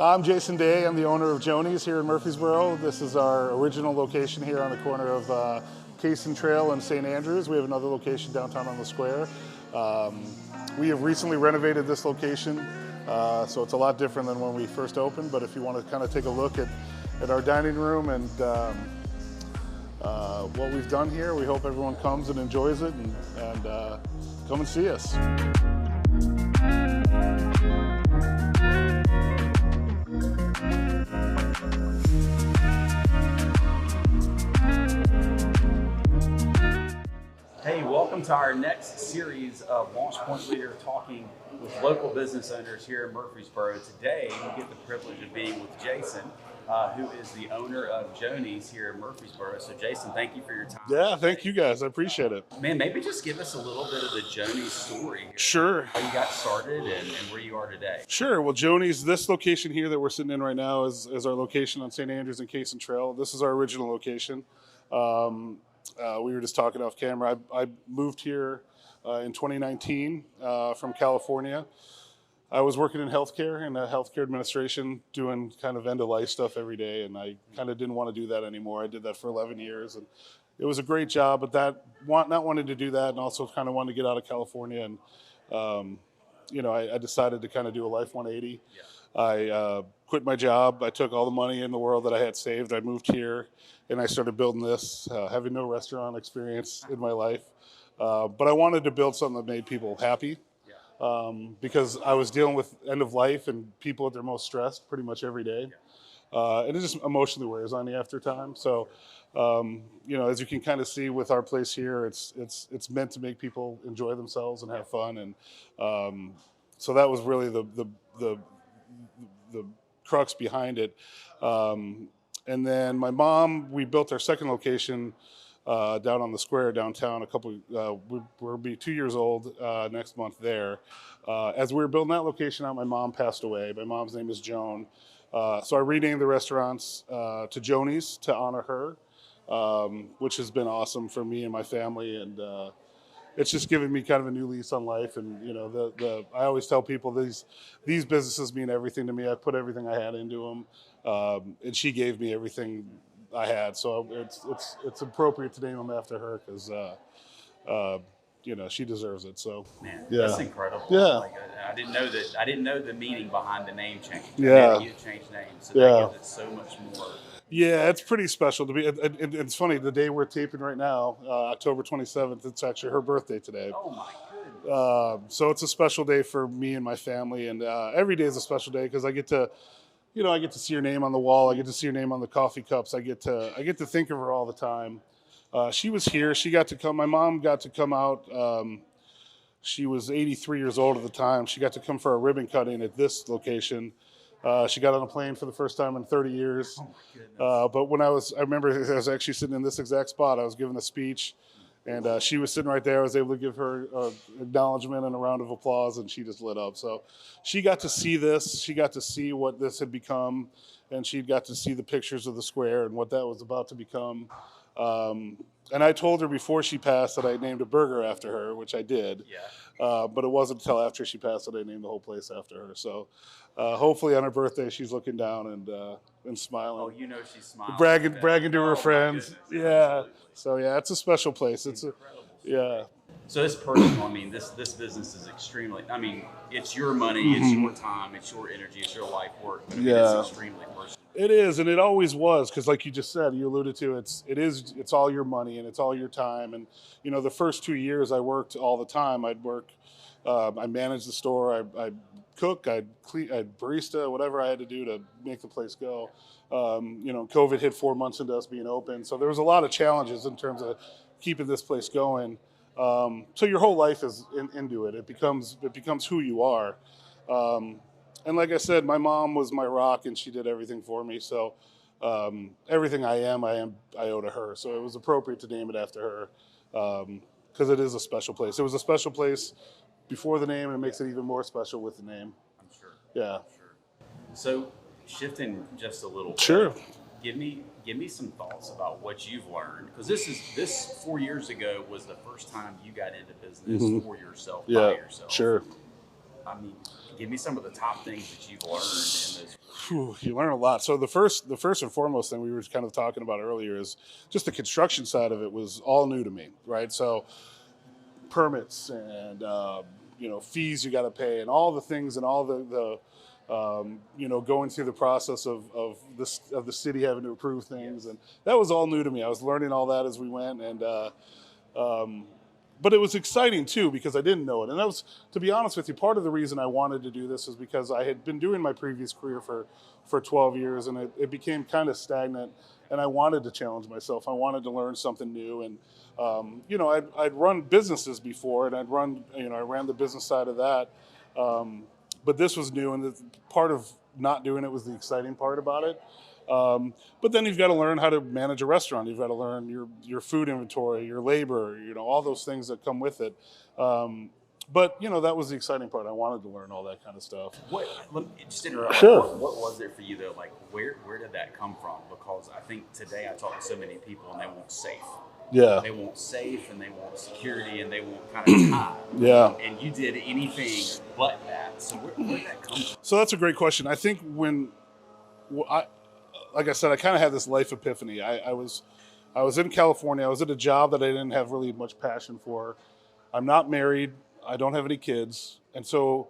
I'm Jason Day. I'm the owner of Joanie's here in Murfreesboro. This is our original location here on the corner of Case and Trail and St. Andrews. We have another location downtown on the square. We have recently renovated this location, so it's a lot different than when we first opened. But if you want to kind of take a look at our dining room and what we've done here, we hope everyone comes and enjoys it and come and see us. Hey, welcome to our next series of Launch Point Leader talking with local business owners here in Murfreesboro. Today, we get the privilege of being with Jason, who is the owner of Joanie's here in Murfreesboro. So Jason, thank you for your time. Yeah, thank you guys. I appreciate it. Man, maybe just give us a little bit of the Joanie's story here. Sure. How you got started and where you are today. Sure. Well, Joanie's, this location here that we're sitting in right now is our location on St. Andrews and Case and Trail. This is our original location. We were just talking off camera. I moved here in 2019 from California. I was working in healthcare and healthcare administration, doing kind of end-of-life stuff every day, and I kind of didn't want to do that anymore. I did that for 11 years, and it was a great job, but not wanting to do that and also kind of wanted to get out of California, and I decided to kind of do a life 180. Yeah. I quit my job. I took all the money in the world that I had saved. I moved here, and I started building this, having no restaurant experience in my life. But I wanted to build something that made people happy, because I was dealing with end of life and people at their most stressed pretty much every day. And it just emotionally wears on you after time. So, as you can kind of see with our place here, it's meant to make people enjoy themselves and have fun. And so that was really the crux behind it. And then my mom, we built our second location down on the square downtown. We'll be 2 years old next month there. As we were building that location out, my mom passed away. My mom's name is Joan. So I renamed the restaurants to Joanie's to honor her, which has been awesome for me and my family. And it's just given me kind of a new lease on life. And I always tell people these businesses mean everything to me. I put everything I had into them, and she gave me everything I had. So it's appropriate to name them after her because she deserves it. So man, yeah. That's incredible. Yeah. I didn't know the meaning behind the name change. Yeah. You changed names, so Yeah. that gives it so much more. Yeah, it's pretty special to be. It's funny, the day we're taping right now, October 27th, it's actually her birthday today. Oh my goodness. So it's a special day for me and my family, and every day is a special day because I get to see her name on the wall. I get to see her name on the coffee cups. I get to think of her all the time. She was here. She got to come. My mom got to come out. She was 83 years old at the time. She got to come for a ribbon cutting at this location. She got on a plane for the first time in 30 years. Oh my goodness. But I remember I was actually sitting in this exact spot. I was giving a speech, and she was sitting right there. I was able to give her acknowledgement and a round of applause, and she just lit up. So she got to see this. She got to see what this had become, and she got to see the pictures of the square and what that was about to become. And I told her before she passed that I named a burger after her, which I did. Yeah. But it wasn't until after she passed that I named the whole place after her. So hopefully on her birthday she's looking down and smiling. Oh, she's smiling. Bragging to her friends. Yeah. Yeah. So yeah, it's a special place. Incredible. Yeah. So it's personal. This business is extremely. It's your money, it's your time, it's your energy, it's your life work. But it's extremely personal. It is, and it always was, because like you just said, you alluded to, it's all your money and it's all your time. And the first 2 years I worked all the time. I'd work. I managed the store. I'd cook. I'd clean. I'd barista. Whatever I had to do to make the place go. COVID hit 4 months into us being open, so there was a lot of challenges in terms of keeping this place going. So your whole life is into it. It becomes who you are. And like I said, my mom was my rock, and she did everything for me. So everything I owe to her. So it was appropriate to name it after her, because it is a special place. It was a special place before the name, and it makes it even more special with the name. I'm sure. Yeah. I'm sure. So shifting just a little bit. Sure. Give me some thoughts about what you've learned, because this 4 years ago was the first time you got into business for yourself, by yourself. Sure. Give me some of the top things that you've learned in those. You learn a lot. So the first and foremost thing we were kind of talking about earlier is just the construction side of it was all new to me, right? So permits and fees you got to pay and all the things and all the going through the process of the city having to approve things, and that was all new to me. I was learning all that as we went, and but it was exciting too because I didn't know it. And that was, to be honest with you, part of the reason I wanted to do this is because I had been doing my previous career for 12 years, and it became kind of stagnant, and I wanted to challenge myself. I wanted to learn something new, and I'd run businesses before, and I ran the business side of that, but this was new, and part of not doing it was the exciting part about it. But then you've got to learn how to manage a restaurant. You've got to learn your food inventory, your labor, all those things that come with it. But that was the exciting part. I wanted to learn all that kind of stuff. Let me just interrupt. Sure. What was it for you though? Like, where did that come from? Because I think today I talk to so many people and they want safe. Yeah. They want safe, and they want security, and they want kind of time. Yeah. And you did anything but that. So where did that come from? So that's a great question. I think like I said, I kind of had this life epiphany. I was in California. I was at a job that I didn't have really much passion for. I'm not married. I don't have any kids. And so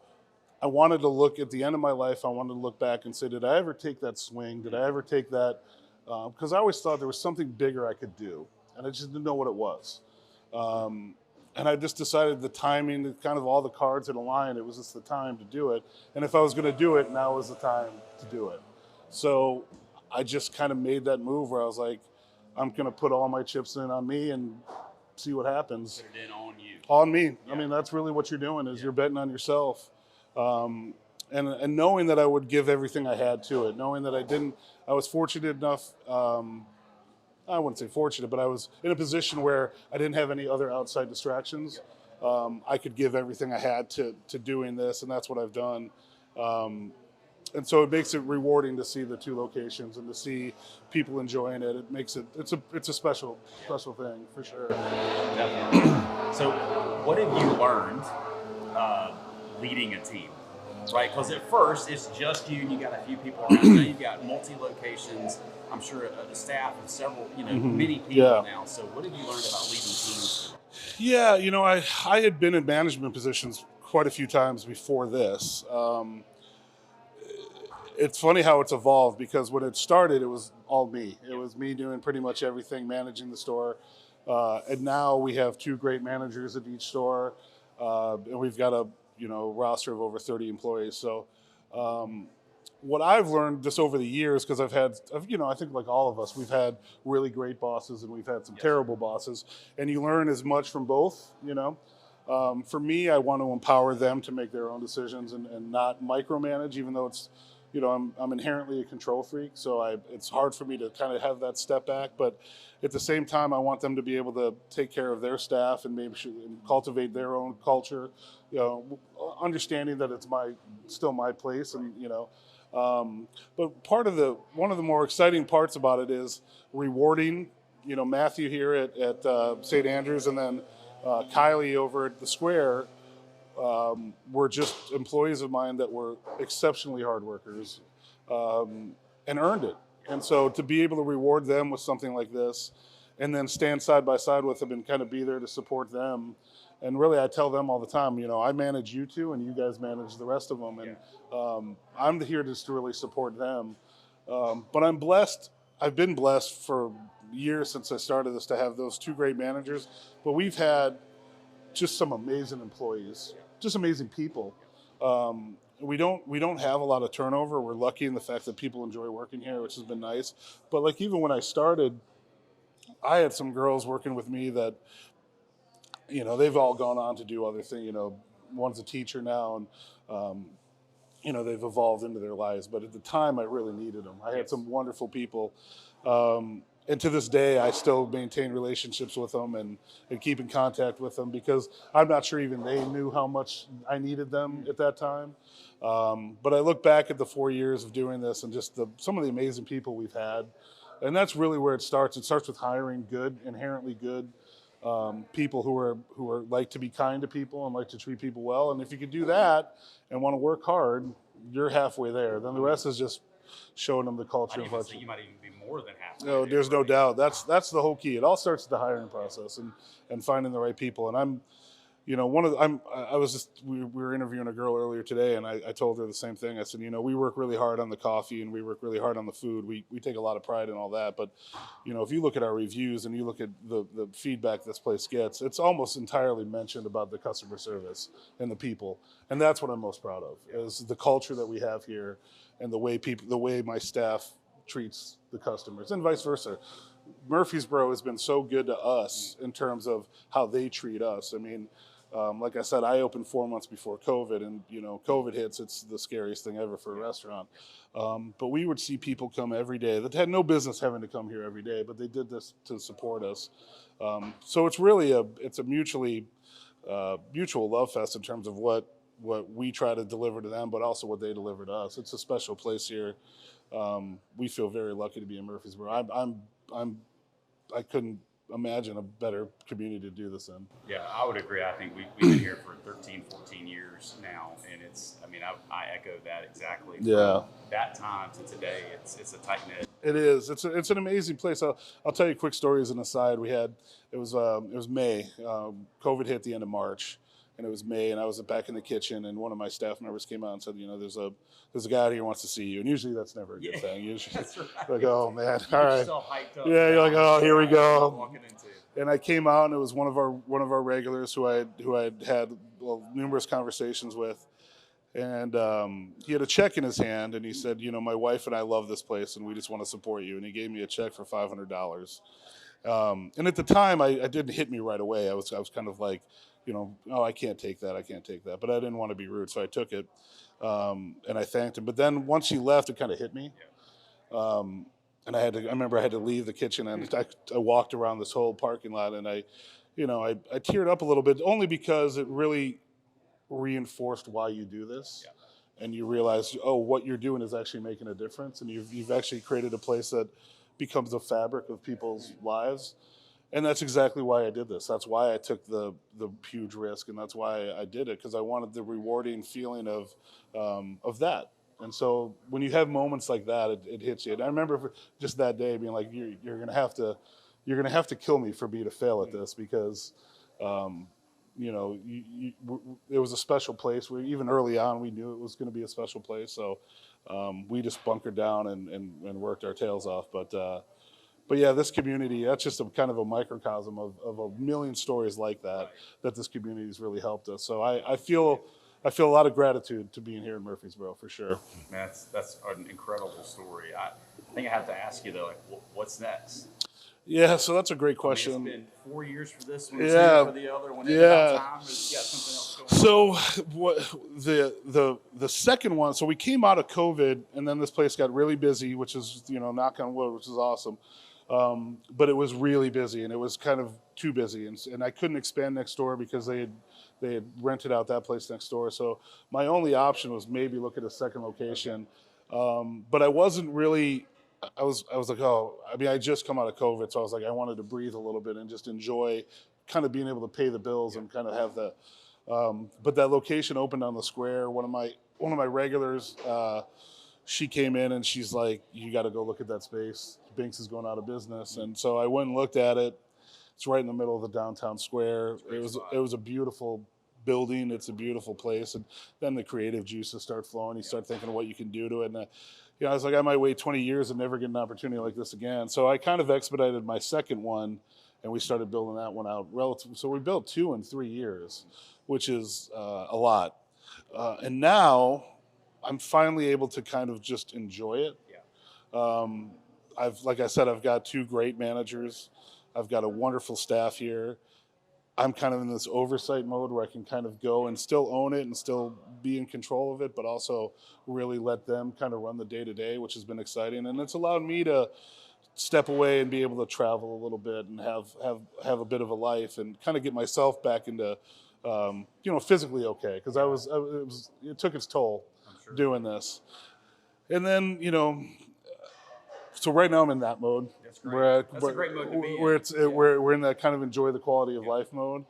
I wanted to look at the end of my life. I wanted to look back and say, did I ever take that swing? Did I ever take that? Because I always thought there was something bigger I could do, and I just didn't know what it was. And I just decided the timing, kind of all the cards had aligned. It was just the time to do it. And if I was going to do it, now was the time to do it. So I just kind of made that move where I was like, I'm going to put all my chips in on me and see what happens. Put it in on you. On me. Yeah. I mean, that's really what you're doing is you're betting on yourself. And knowing that I would give everything I had to it, knowing that I was fortunate enough, I wouldn't say fortunate, but I was in a position where I didn't have any other outside distractions. I could give everything I had to doing this, and that's what I've done. And so it makes it rewarding to see the two locations and to see people enjoying it. It makes it's a special thing for sure. Definitely. So what have you learned leading a team? Right, because at first it's just you, and you got a few people around. Now you've got multi-locations. I'm sure a staff of several, many people now. So what have you learned about leading teams? Yeah, I had been in management positions quite a few times before this. It's funny how it's evolved because when it started, it was all me. It was me doing pretty much everything, managing the store. And now we have two great managers at each store, and we've got a roster of over 30 employees. So what I've learned just over the years, because I think like all of us, we've had really great bosses and we've had some terrible bosses, and you learn as much from both. For me, I want to empower them to make their own decisions and not micromanage, even though it's, I'm inherently a control freak, so it's hard for me to kind of have that step back. But at the same time, I want them to be able to take care of their staff and maybe cultivate their own culture, understanding that it's still my place, and but one of the more exciting parts about it is rewarding. Matthew here at St. Andrews, and then Kylie over at the Square. Were just employees of mine that were exceptionally hard workers and earned it. And so to be able to reward them with something like this and then stand side by side with them and kind of be there to support them. And really, I tell them all the time, I manage you two and you guys manage the rest of them. And I'm here just to really support them. But I'm blessed. I've been blessed for years since I started this to have those two great managers. But we've had just some amazing employees, just amazing people. We don't have a lot of turnover. We're lucky in the fact that people enjoy working here, which has been nice. But like even when I started, I had some girls working with me that, they've all gone on to do other things. One's a teacher now, and they've evolved into their lives. But at the time, I really needed them. I had some wonderful people. And to this day, I still maintain relationships with them and keep in contact with them because I'm not sure even they knew how much I needed them at that time. But I look back at the 4 years of doing this and just some of the amazing people we've had. And that's really where it starts. It starts with hiring inherently good people who are like to be kind to people and like to treat people well. And if you can do that and want to work hard, you're halfway there. Then the rest is just showing them the culture I'd of even what say you might even be more than half. no, there's no doubt. That's the whole key. It all starts with the hiring process and finding the right people. And I'm, one of the, I was just we were interviewing a girl earlier today, and I told her the same thing. I said, we work really hard on the coffee and we work really hard on the food. We take a lot of pride in all that. But if you look at our reviews and you look at the feedback this place gets, it's almost entirely mentioned about the customer service and the people. And that's what I'm most proud of is the culture that we have here and the way my staff treats the customers and vice versa. Murfreesboro has been so good to us in terms of how they treat us. I mean, like I said, I opened 4 months before COVID, and COVID hits. It's the scariest thing ever for a restaurant. But we would see people come every day that had no business having to come here every day, but they did this to support us. So it's really a mutual love fest in terms of what we try to deliver to them, but also what they deliver to us. It's a special place here. We feel very lucky to be in Murfreesboro. I couldn't imagine a better community to do this in. Yeah, I would agree. I think we've been here for 13, 14 years now, and I echo that exactly. Yeah. From that time to today, it's a tight knit. It is. It's an amazing place. I'll tell you a quick story as an aside. It was May. COVID hit the end of March, and it was May, and I was back in the kitchen, and one of my staff members came out and said, there's a guy out here who wants to see you. And usually that's never a good thing. Usually That's right. like, oh man, You all get right. yourself hyped up. Yeah, you're like, oh, here we go. Walking into. And I came out, and it was one of our regulars who I had numerous conversations with, and he had a check in his hand, and he said, my wife and I love this place, and we just want to support you. And he gave me a check for $500. And at the time, I didn't hit me right away. I was kind of like, oh, I can't take that. But I didn't want to be rude, so I took it, and I thanked him. But then once he left, it kind of hit me. And I remember I had to leave the kitchen, and I walked around this whole parking lot, and I teared up a little bit, only because it really reinforced why you do this. Yeah. And you realize, what you're doing is actually making a difference, and you've actually created a place that becomes the fabric of people's lives. And that's exactly why I did this. That's why I took the huge risk, and that's why I did it, because I wanted the rewarding feeling of that. And so when you have moments like that, it hits you. And I remember just that day being like, you're gonna have to kill me for me to fail at this, because it was a special place. Even early on, we knew it was going to be a special place. So we just bunkered down and worked our tails off. But yeah, this community, that's just a kind of a microcosm of a million stories like that this community has really helped us. So I feel a lot of gratitude to being here in Murfreesboro, for sure. That's an incredible story. I think I have to ask you though, like, what's next? Yeah, so that's a great question. It's been 4 years for this one, 2 for the other one. Yeah. Time, you got something else going on. So the second one, so we came out of COVID, and then this place got really busy, which is, knock on wood, which is awesome. But it was really busy, and it was kind of too busy, and I couldn't expand next door because they had rented out that place next door. So my only option was maybe look at a second location. But I wasn't really. I was like, I just come out of COVID, so I was like, I wanted to breathe a little bit and just enjoy kind of being able to pay the bills and kind of have that. But that location opened on the square. One of my regulars, she came in and she's like, you got to go look at that space. Binks is going out of business. And so I went and looked at it. It's right in the middle of the downtown square. It was a beautiful building. It's a beautiful place. And then the creative juices start flowing. You start thinking of what you can do to it. And I was like, I might wait 20 years and never get an opportunity like this again. So I kind of expedited my second one, and we started building that one out relatively. So we built 2 in 3 years, which is a lot. And now I'm finally able to kind of just enjoy it. Yeah. Like I said, I've got 2 great managers. I've got a wonderful staff here. I'm kind of in this oversight mode where I can kind of go and still own it and still be in control of it, but also really let them kind of run the day-to-day, which has been exciting. And it's allowed me to step away and be able to travel a little bit and have a bit of a life and kind of get myself back into, physically okay. Because it took its toll doing this. And then, so right now I'm in that mode. That's great. That's a great mode to be in. We're in that kind of enjoy the quality of life mode.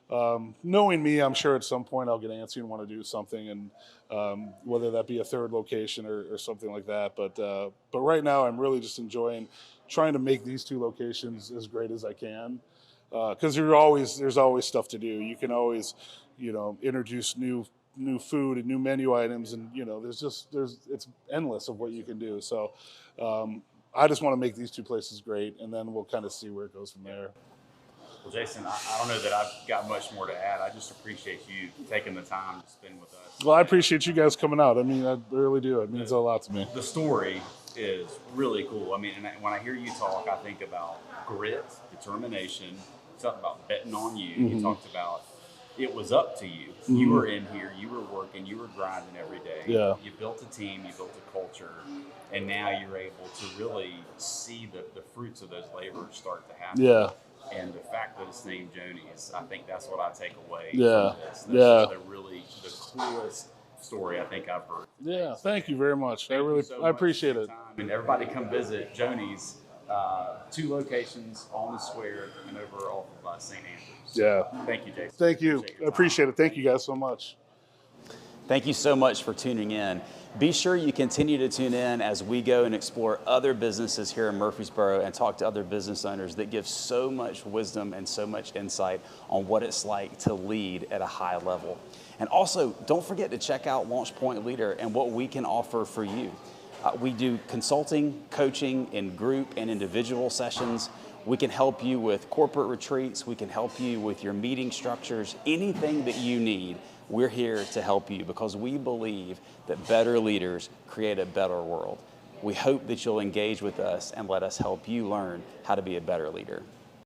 knowing me, I'm sure at some point I'll get antsy and want to do something, and whether that be a third location or something like that. But right now, I'm really just enjoying trying to make these 2 locations as great as I can, because there's always stuff to do. You can always, introduce new food and new menu items, and it's endless of what you can do. So I just want to make these 2 places great, and then we'll kind of see where it goes from there. Well, Jason, I don't know that I've got much more to add. I just appreciate you taking the time to spend with us. Well, I appreciate you guys coming out. I mean, I really do. It means a lot to me. The story is really cool. I mean, and when I hear you talk, I think about grit, determination. You talked about betting on you. Mm-hmm. You talked about it was up to you. Mm-hmm. You were in here. You were working. You were grinding every day. Yeah. You built a team. You built a culture. And now you're able to really see the fruits of those labors start to happen. Yeah. And the fact that it's named Joanie's, I think that's what I take away Yeah. from this. Yeah. This is the coolest story I think I've heard. Yeah, thank you very much. Thank you so I much appreciate for your it. time. And everybody come visit Joanie's, 2 locations on the square and over off of St. Andrews. Yeah. Thank you, Jason. Thank you. I appreciate it. Thank you guys so much. Thank you so much for tuning in. Be sure you continue to tune in as we go and explore other businesses here in Murfreesboro and talk to other business owners that give so much wisdom and so much insight on what it's like to lead at a high level. And also, don't forget to check out Launch Point Leader and what we can offer for you. We do consulting, coaching in group and individual sessions. We can help you with corporate retreats. We can help you with your meeting structures. Anything that you need, we're here to help you because we believe that better leaders create a better world. We hope that you'll engage with us and let us help you learn how to be a better leader.